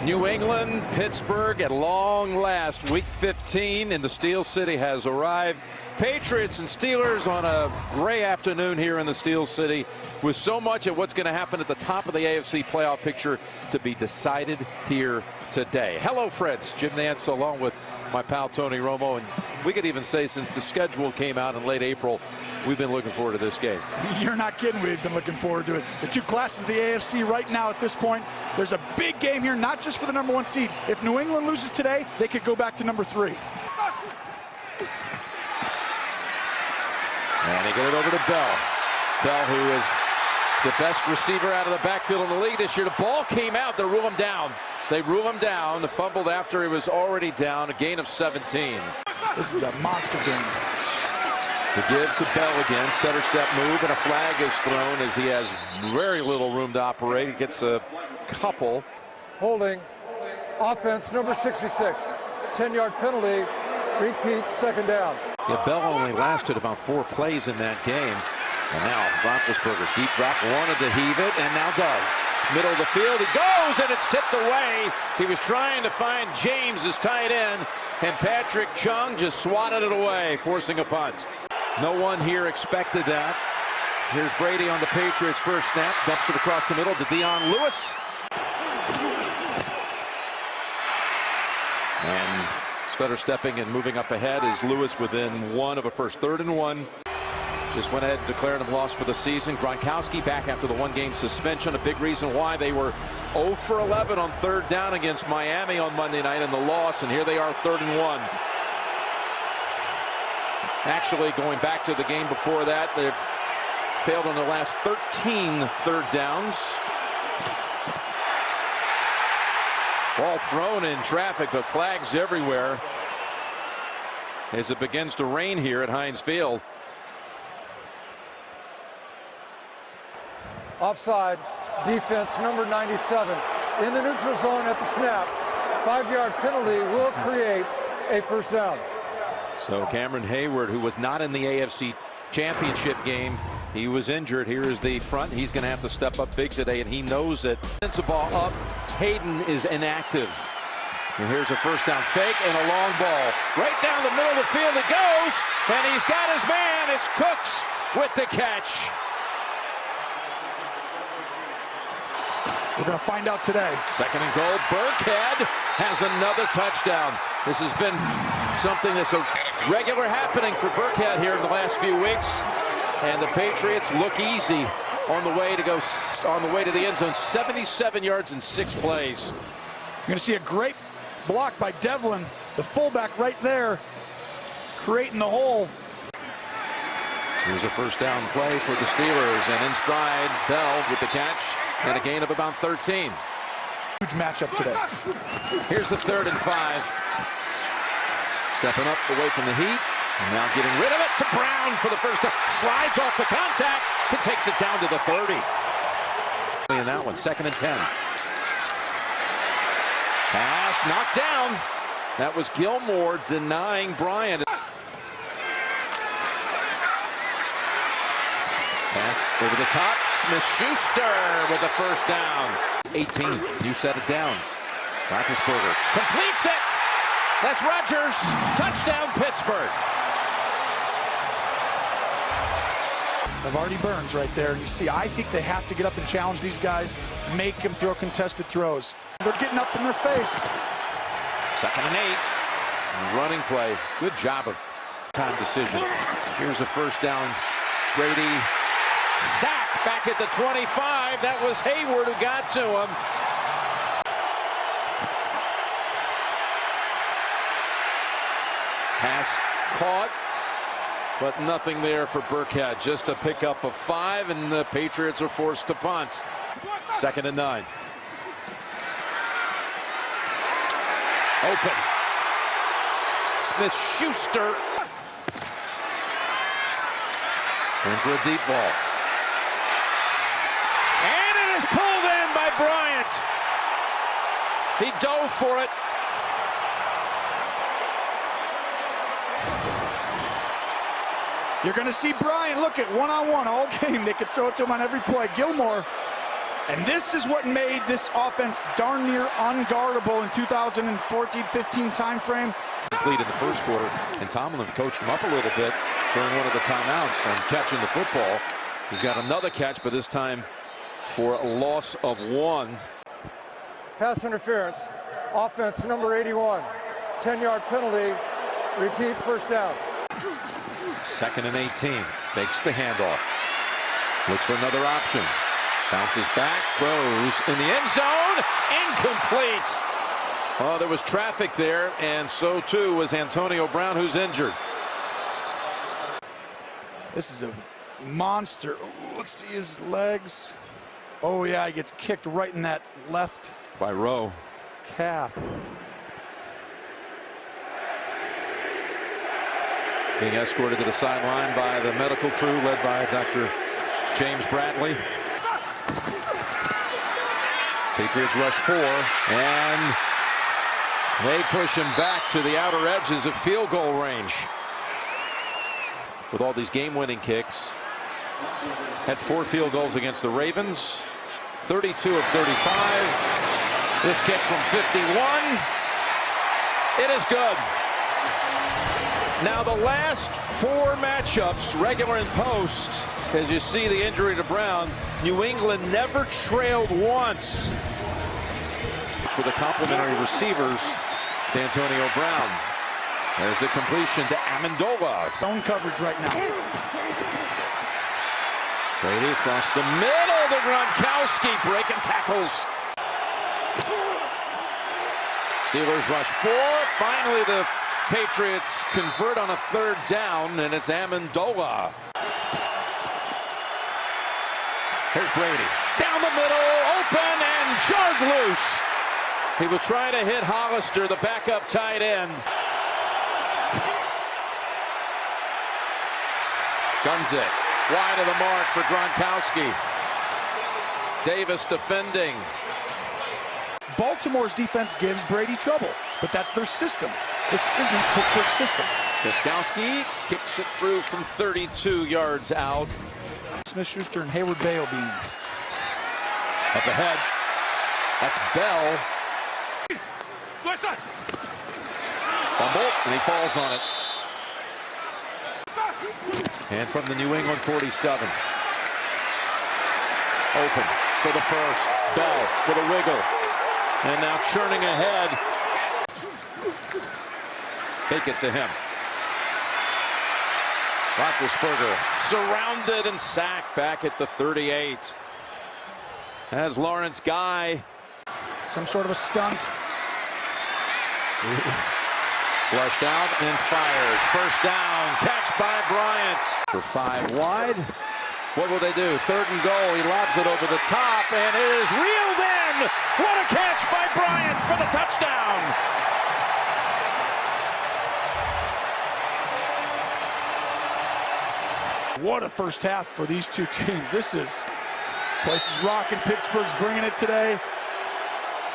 New England, Pittsburgh at long last. Week 15 in the Steel City has arrived. Patriots and Steelers on a gray afternoon here in the Steel City, with so much of what's going to happen at the top of the AFC playoff picture to be decided here today. Hello, friends. Jim Nantz along with my pal Tony Romo, and we could even say since the schedule came out in late April, we've been looking forward to this game. You're not kidding. We've been looking forward to it. The two classes of the AFC right now at this point, there's a big game here, not just for the #1 seed. If New England loses today, they could go back to number 3. And they get it over to Bell. Bell, who is the best receiver out of the backfield in the league this year. The ball came out. They rule him down. They rule him down. The fumbled after he was already down. A gain of 17. This is a monster game. The give to Bell again. Stutter step move, and a flag is thrown as he has very little room to operate. He gets a couple. Holding. Offense number 66. 10-yard penalty. Repeat, second down. Yeah, Bell only lasted about 4 plays in that game. And now Roethlisberger, deep drop, wanted to heave it, and now does. Middle of the field, he goes, and it's tipped away. He was trying to find James as tight end, and Patrick Chung just swatted it away, forcing a punt. No one here expected that. Here's Brady on the Patriots' first snap, dumps it across the middle to Dion Lewis. And stutter stepping and moving up ahead is Lewis within 1 of a first. 3rd and 1. Just went ahead and declared him lost for the season. Gronkowski back after the 1-game suspension. A big reason why they were 0 for 11 on 3rd down against Miami on Monday night in the loss. And here they are, 3rd and 1. Actually, going back to the game before that, they've failed on their last 13 3rd downs. Ball thrown in traffic, but flags everywhere as it begins to rain here at Heinz Field. Offside. Defense number 97. In the neutral zone at the snap. 5-yard penalty will create a first down. So Cameron Hayward, who was not in the AFC Championship game, he was injured. Here is the front. He's going to have to step up big today, and he knows it. Sends a ball up. Hayden is inactive. And here's a first down fake and a long ball. Right down the middle of the field it goes, and he's got his man. It's Cooks with the catch. We're going to find out today. 2nd and goal. Burkhead has another touchdown. This has been something that's a regular happening for Burkhead here in the last few weeks. And the Patriots look easy on the way to the end zone. 77 yards in 6 plays. You're going to see a great block by Devlin, the fullback right there, creating the hole. Here's a first down play for the Steelers, and in stride, Bell with the catch, and a gain of about 13. Huge matchup today. Here's the 3rd and 5. Stepping up away from the heat, and now getting rid of it to Brown for the first time. Slides off the contact, and takes it down to the 30. In that one, 2nd and 10. Pass knocked down. That was Gilmore denying Bryant. Pass over the top. Smith-Schuster with the first down. 18, new set of downs. Roethlisberger completes it. That's Rodgers. Touchdown, Pittsburgh. Artie Burns right there. You see, I think they have to get up and challenge these guys, make them throw contested throws. They're getting up in their face. 2nd and 8. Running play. Good job of time decision. Here's a first down. Brady sack back at the 25. That was Hayward who got to him. Pass caught, but nothing there for Burkhead. Just a pickup of 5, and the Patriots are forced to punt. 2nd and 9. Open. Smith-Schuster. In for a deep ball. And it is pulled in by Bryant. He dove for it. You're going to see Bryant look at one-on-one all game. They could throw it to him on every play. Gilmore And this is what made this offense darn near unguardable in 2014-15 time frame. Complete in the first quarter, and Tomlin coached him up a little bit during one of the timeouts on catching the football. He's got another catch, but this time for a loss of 1. Pass interference. Offense number 81. 10-yard penalty. Repeat, first down. 2nd and 18. Fakes the handoff. Looks for another option. Bounces back, throws in the end zone. Incomplete. Oh, there was traffic there, and so too was Antonio Brown, who's injured. This is a monster. Let's see his legs. Oh yeah, he gets kicked right in that left By Rowe. calf. Being escorted to the sideline by the medical crew led by Dr. James Bradley. Patriots rush 4, and they push him back to the outer edges of field goal range. With all these game-winning kicks, had 4 field goals against the Ravens, 32 of 35. This kick from 51, it is good. Now the last 4 matchups, regular and post, as you see the injury to Brown, New England never trailed once. With the complimentary receivers to Antonio Brown. There's the completion to Amendola. Zone coverage right now. Brady across the middle to Gronkowski, breaking tackles. Steelers rush 4. Finally, the Patriots convert on a 3rd down, and it's Amendola. Here's Brady. Down the middle, open, and jarred loose. He was trying to hit Hollister, the backup tight end. Guns it. Wide of the mark for Gronkowski. Davis defending. Baltimore's defense gives Brady trouble, but that's their system. This isn't Pittsburgh's system. Gronkowski kicks it through from 32 yards out. Smith-Schuster and Hayward Bay will be Up ahead. That's Bell. Fumble, and he falls on it. And from the New England 47. Open for the first. Bell with a wiggle. And now churning ahead. Take it to him. Roethlisberger surrounded and sacked back at the 38. As Lawrence Guy. some sort of a stunt. Flushed out and fires. First down. Catch by Bryant. For 5 wide. What will they do? 3rd and goal. He lobs it over the top, and it is reeled in. What a catch by Bryant for the touchdown. What a first half for these two teams. This place is rocking. Pittsburgh's bringing it today.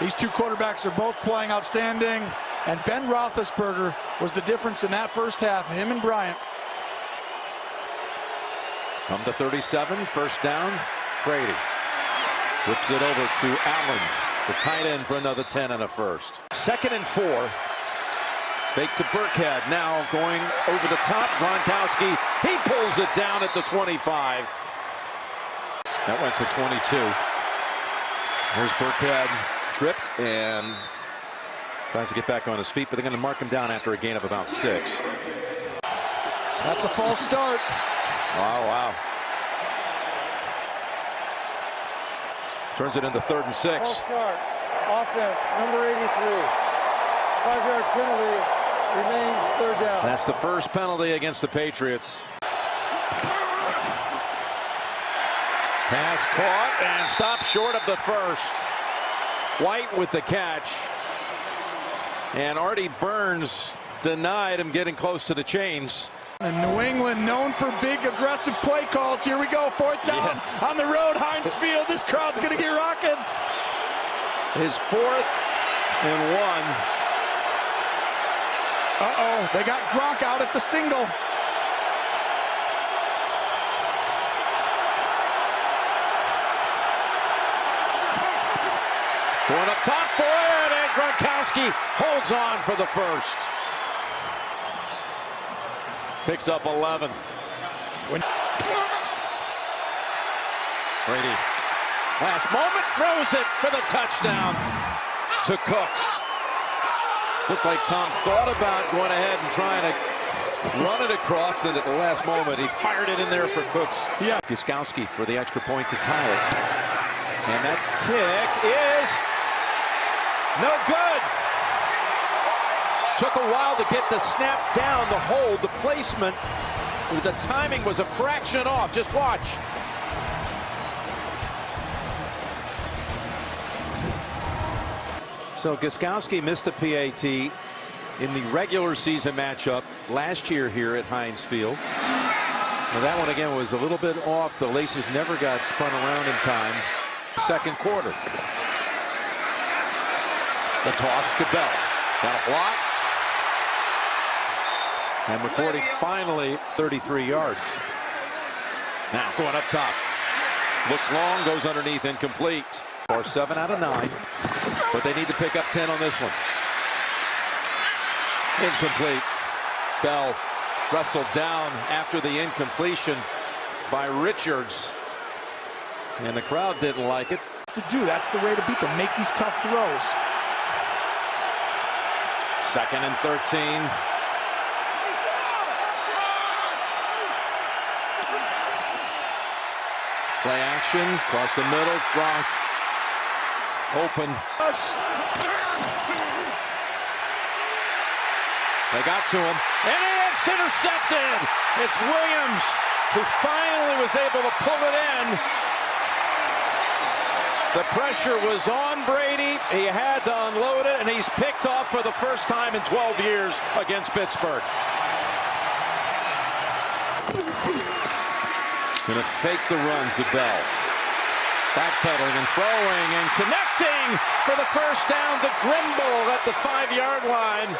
These two quarterbacks are both playing outstanding. And Ben Roethlisberger was the difference in that first half, him and Bryant. From the 37, first down, Brady. Whips it over to Allen, the tight end, for another 10 and a first. 2nd and 4. Fake to Burkhead, now going over the top. Gronkowski, he pulls it down at the 25. That went for 22. Here's Burkhead, tripped and tries to get back on his feet, but they're going to mark him down after a gain of about 6. That's a false start. Wow. Turns it into 3rd and 6. False start. Offense, number 83. 5-yard penalty. Remains 3rd down. That's the first penalty against the Patriots. Pass caught and stopped short of the first. White with the catch. And Artie Burns denied him getting close to the chains. And New England known for big aggressive play calls. Here we go, 4th down on the road, Heinz Field. This crowd's going to get rocking. His 4th and 1. Uh-oh, they got Gronk out at the single. Going up top for it, and Gronkowski holds on for the first. Picks up 11. Brady, last moment, throws it for the touchdown to Cooks. Looked like Tom thought about going ahead and trying to run it across, and at the last moment, he fired it in there for Cooks. Yeah. Gostkowski for the extra point to tie it. And that kick is no good. Took a while to get the snap down, the hold, the placement. The timing was a fraction off. Just watch. So Gostkowski missed a PAT in the regular season matchup last year here at Heinz Field. Now that one again was a little bit off. The laces never got spun around in time. Second quarter. The toss to Bell. Got a block. And McCourty finally 33 yards. Now going up top. Looked long, goes underneath, incomplete. Or 7 out of 9. But they need to pick up 10 on this one. Incomplete. Bell wrestled down after the incompletion by Richards. And the crowd didn't like it. To do, that's the way to beat them. Make these tough throws. 2nd and 13. Play action, across the middle, Gronk. Open. They got to him, and it's intercepted. It's Williams who finally was able to pull it in. The pressure was on Brady. He had to unload it, and he's picked off for the first time in 12 years against Pittsburgh. Going to fake the run to Bell. Backpedaling and throwing and connecting for the first down to Grimble at the 5-yard line.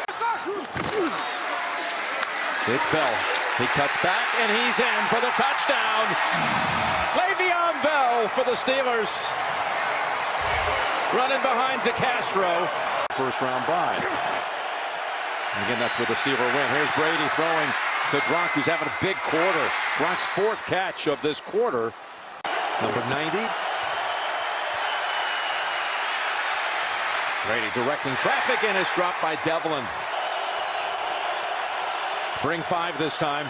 It's Bell. He cuts back and he's in for the touchdown. Le'Veon Bell for the Steelers. Running behind DeCastro. First round bye. And again, that's with the Steeler win. Here's Brady throwing to Gronk, who's having a big quarter. Gronk's 4th catch of this quarter. Number 90. Brady directing traffic, and it's dropped by Devlin. Bring 5 this time.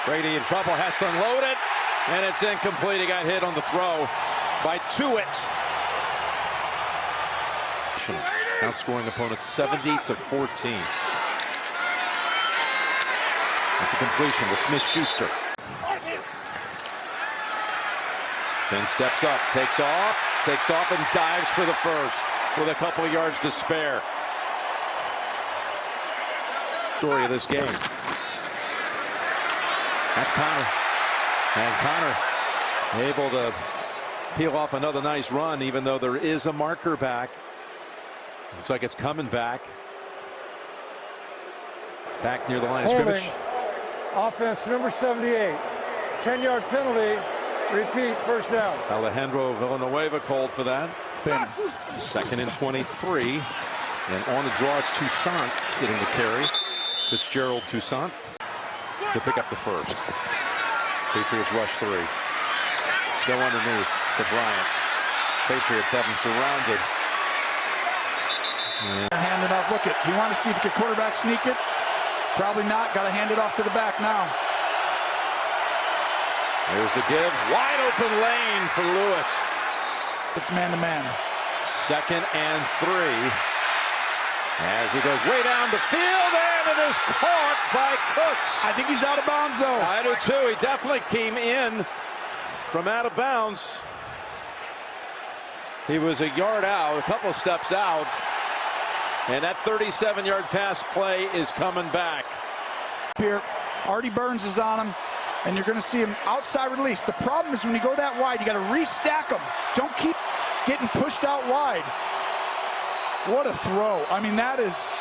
Brady in trouble, has to unload it, and it's incomplete. He got hit on the throw by Tuitt. Outscoring opponents 70-14. That's a completion to Smith-Schuster. Then steps up, takes off, and dives for the first with a couple of yards to spare. Story of this game. That's Connor. And Connor able to peel off another nice run, even though there is a marker back. Looks like it's coming back. Back near the line of scrimmage. Offense number 78. 10-yard penalty. Repeat, first down. Alejandro Villanueva called for that. 2nd and 23. And on the draw, it's Toussaint getting the carry. Fitzgerald Toussaint to pick up the first. Patriots rush 3. Go underneath to Bryant. Patriots have him surrounded. Hand it off. Look it. He wanted to see if he could quarterback sneak it. Probably not. Got to hand it off to the back now. There's the give. Wide open lane for Lewis. It's man-to-man. 2nd and 3. As he goes way down the field, and it is caught by Cooks. I think he's out of bounds, though. I do too. He definitely came in from out of bounds. He was a yard out, a couple steps out. And that 37-yard pass play is coming back. Here, Artie Burns is on him, and you're going to see him outside release. The problem is when you go that wide, you got to restack them. Don't keep getting pushed out wide. What a throw. I mean, that is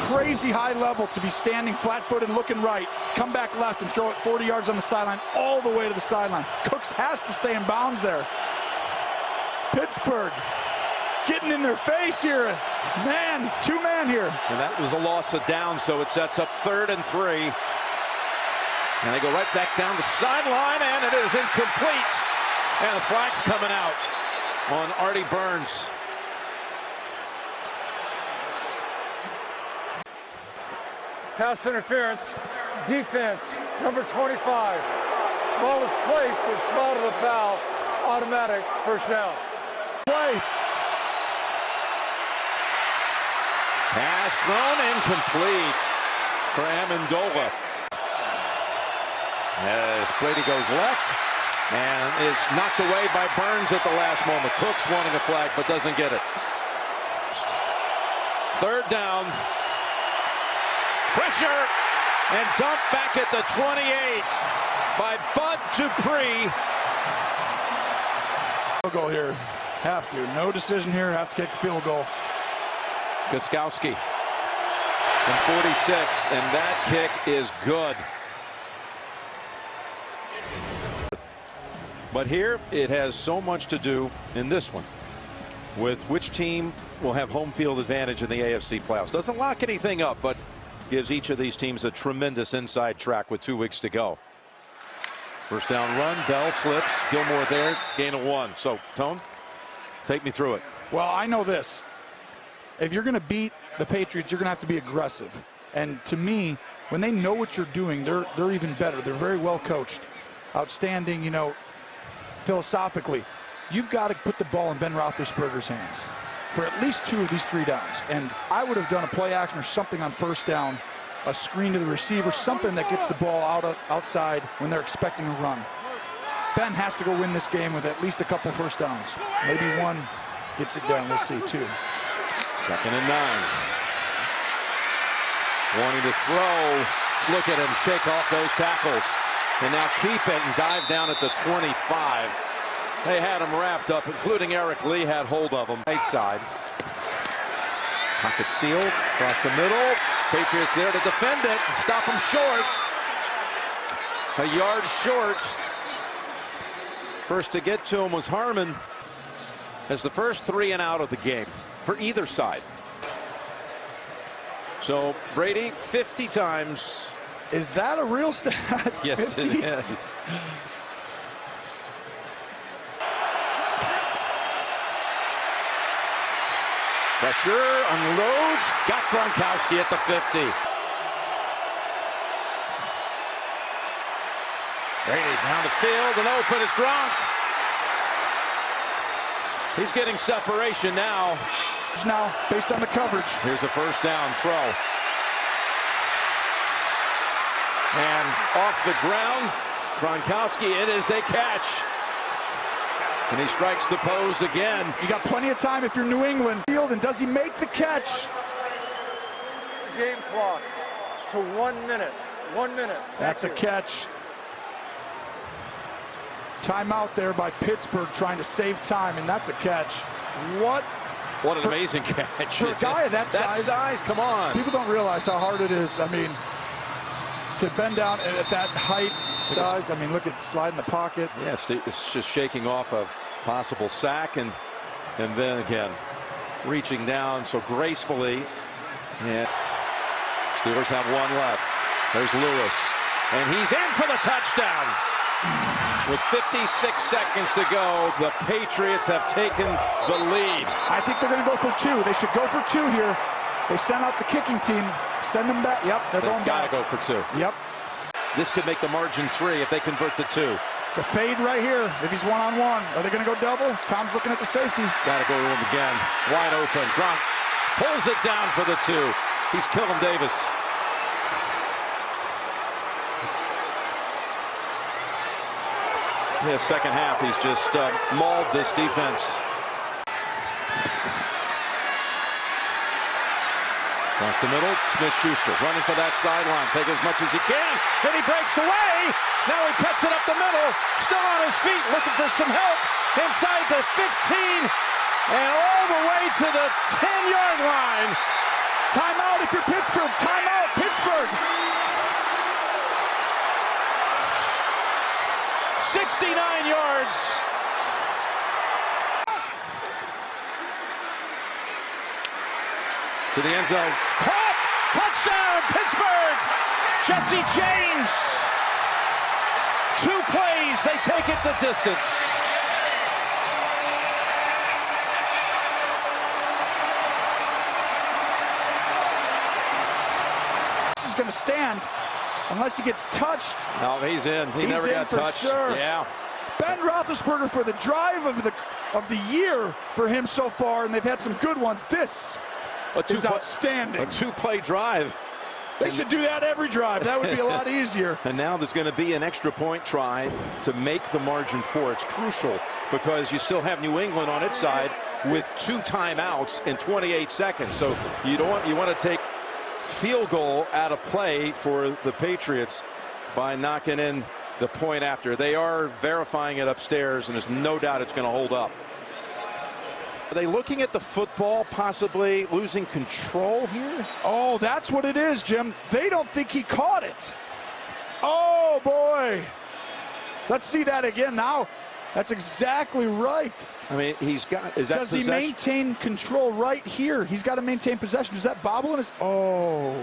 crazy high level to be standing flat-footed, looking right, come back left and throw it 40 yards on the sideline, all the way to the sideline. Cooks has to stay in bounds there. Pittsburgh getting in their face here. Man, two-man here. And that was a loss of down, so it sets up 3rd and 3. And they go right back down the sideline, and it is incomplete. And the flag's coming out on Artie Burns. Pass interference, defense, number 25. Ball was placed and spotted a foul, automatic first down. Play. Pass thrown incomplete for Amendola. As Brady goes left, and it's knocked away by Burns at the last moment. Cook's wanting a flag, but doesn't get it. 3rd down. Pressure, and dumped back at the 28 by Bud Dupree. Field goal here. Have to. No decision here. Have to kick the field goal. Gostkowski from 46, and that kick is good. But here it has so much to do in this one with which team will have home field advantage in the AFC playoffs. Doesn't lock anything up, but gives each of these teams a tremendous inside track with 2 weeks to go. First down run, Bell slips, Gilmore there, gain of 1. So, Tone, take me through it. Well, I know this. If you're going to beat the Patriots, you're going to have to be aggressive. And to me, when they know what you're doing, they're even better. They're very well coached. Outstanding, you know, philosophically. You've got to put the ball in Ben Roethlisberger's hands for at least 2 of these 3 downs. And I would have done a play action or something on first down, a screen to the receiver, something that gets the ball outside when they're expecting a run. Ben has to go win this game with at least a couple first downs. Maybe 1 gets it done. We'll see. 2. 2nd and 9. Wanting to throw. Look at him shake off those tackles. And now keep it and dive down at the 25. They had him wrapped up, including Eric Lee had hold of him. Right side. Pocket sealed, across the middle. Patriots there to defend it and stop him short. A yard short. First to get to him was Harmon as the first 3 and out of the game for either side. So Brady 50 times. Is that a real stat? Yes, 50? it is. Pressure, unloads, got Gronkowski at the 50. Brady down the field, and open is Gronk. He's getting separation now. Now, based on the coverage. Here's a first down throw. And off the ground, Gronkowski, it is a catch. And he strikes the pose again. You got plenty of time if you're New England. Field, and does he make the catch? Game clock to 1 minute. 1 minute. That's a catch. Timeout there by Pittsburgh trying to save time, and that's a catch. What an amazing catch. For a guy of that size, come on. People don't realize how hard it is. I mean, to bend down at that height, size, I mean, look at sliding the pocket. Yeah, it's just shaking off a possible sack, and then again, reaching down so gracefully. And Steelers have 1 left. There's Lewis, and he's in for the touchdown. With 56 seconds to go, the Patriots have taken the lead. I think they're going to go for 2. They should go for 2 here. They sent out the kicking team. Send them back. Yep, they're going back. Got to go for 2. Yep. This could make the margin 3 if they convert to 2. It's a fade right here if he's one-on-one. Are they going to go double? Tom's looking at the safety. Got to go to him again. Wide open. Gronk pulls it down for the 2. He's killing Davis. Yeah, second half, he's just mauled this defense. Across the middle, Smith-Schuster running for that sideline, taking as much as he can. Then he breaks away. Now he cuts it up the middle. Still on his feet, looking for some help. Inside the 15 and all the way to the 10-yard line. Timeout if you're Pittsburgh. Timeout, Pittsburgh. 69 yards. to the end zone. Caught! Touchdown, Pittsburgh! Jesse James. 2 plays, they take it the distance. This is going to stand unless he gets touched. No, he's in. He never got touched. Sure. Yeah. Ben Roethlisberger for the drive of the year for him so far, and they've had some good ones. This is outstanding. A 2-play drive. They should do that every drive. That would be a lot easier. And now there's going to be an extra point try to make the margin 4. It's crucial because you still have New England on its side with 2 timeouts in 28 seconds. So you want to take field goal out of play for the Patriots by knocking in the point after. They are verifying it upstairs, and there's no doubt it's going to hold up. Are they looking at the football, possibly losing control here? Oh, that's what it is, Jim. They don't think he caught it. Oh, boy. Let's see that again now. That's exactly right. I mean, he's got, is that possession? Does he maintain control right here? He's got to maintain possession. Does that bobble in his? Oh.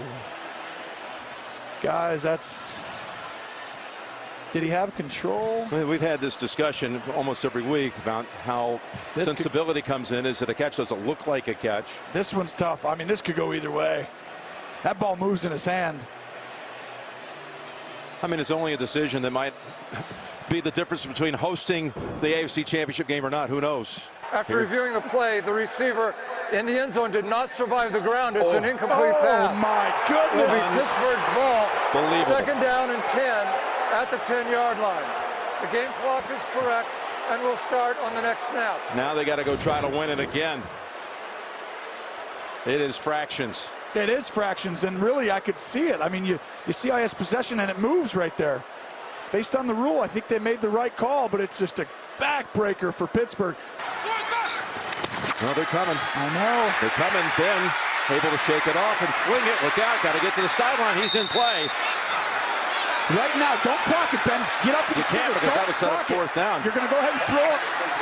Guys, that's... Did he have control? We've had this discussion almost every week about how sensibility comes in. Is it a catch? Does it look like a catch? This one's tough. I mean, this could go either way. That ball moves in his hand. I mean, it's only a decision that might be the difference between hosting the AFC Championship game or not. Who knows? After reviewing the play, the receiver in the end zone did not survive the ground. It's an incomplete pass. Oh, my goodness. It'll be Pittsburgh's ball. Believable. 2nd down and 10 at the 10-yard line. The game clock is correct, and we'll start on the next snap. Now they got to go try to win it again. It is fractions. It is fractions, and really I could see it. I mean, you see how he has possession, and it moves right there. Based on the rule, I think they made the right call, but it's just a backbreaker for Pittsburgh. Well, they're coming. I know. They're coming. Ben able to shake it off and fling it. Look out. Got to get to the sideline. He's in play. Right now, don't clock it, Ben. Get up and you can't because that would set up 4th down. You're going to go ahead and throw it.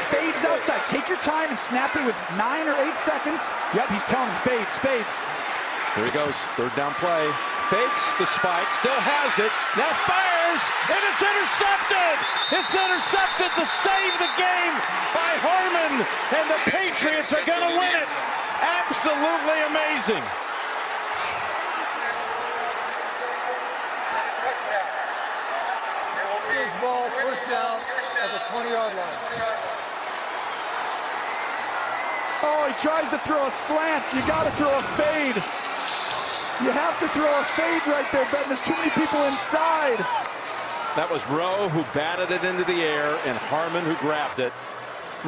Fades outside. Take your time and snap it with 9 or 8 seconds. Yep, he's telling him fades. There he goes. 3rd down play. Fakes the spike. Still has it. Now fires. And it's intercepted. It's intercepted to save the game by Harmon. And the Patriots are going to win it. Absolutely amazing. Ball 1st down at the 20-yard line. Oh, he tries to throw a slant. You got to throw a fade. You have to throw a fade right there, Ben. There's too many people inside. That was Rowe who batted it into the air and Harmon who grabbed it.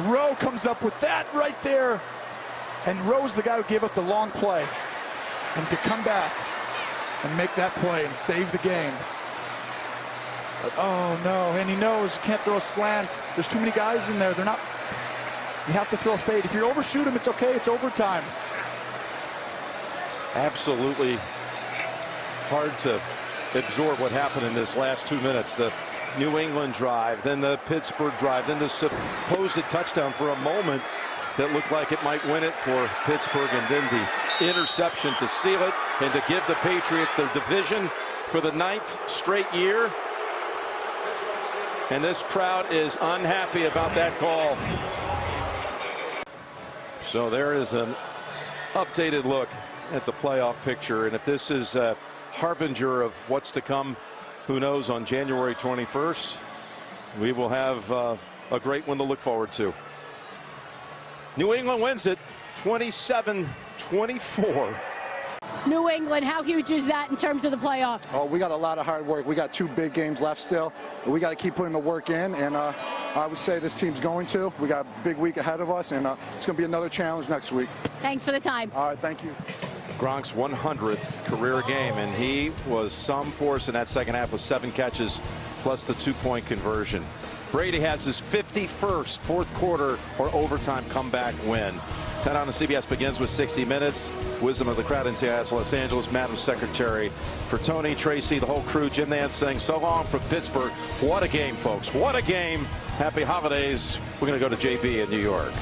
Rowe comes up with that right there. And Rowe's the guy who gave up the long play. And to come back and make that play and save the game. Oh no, and he knows you can't throw a slant. There's too many guys in there. They're not. You have to throw a fade. If you overshoot him, it's okay. It's overtime. Absolutely hard to absorb what happened in this last 2 minutes. The New England drive, then the Pittsburgh drive, then the supposed touchdown for a moment that looked like it might win it for Pittsburgh, and then the interception to seal it and to give the Patriots their division for the 9th straight year. And this crowd is unhappy about that call. So there is an updated look at the playoff picture. And if this is a harbinger of what's to come, who knows, on January 21st, we will have a great one to look forward to. New England wins it 27-24. New England, how huge is that in terms of the playoffs? Oh, we got a lot of hard work. We got 2 big games left still. We got to keep putting the work in, and I would say this team's going to. We got a big week ahead of us, and it's going to be another challenge next week. Thanks for the time. All right, thank you. Gronk's 100th career game, and he was some force in that second half with 7 catches plus the 2-point conversion. Brady has his 51st fourth quarter or overtime comeback win. 10 on the CBS begins with 60 minutes. Wisdom of the crowd in CIS Los Angeles. Madam Secretary, for Tony, Tracy, the whole crew, Jim Nance saying so long from Pittsburgh. What a game, folks. What a game. Happy holidays. We're going to go to JB in New York.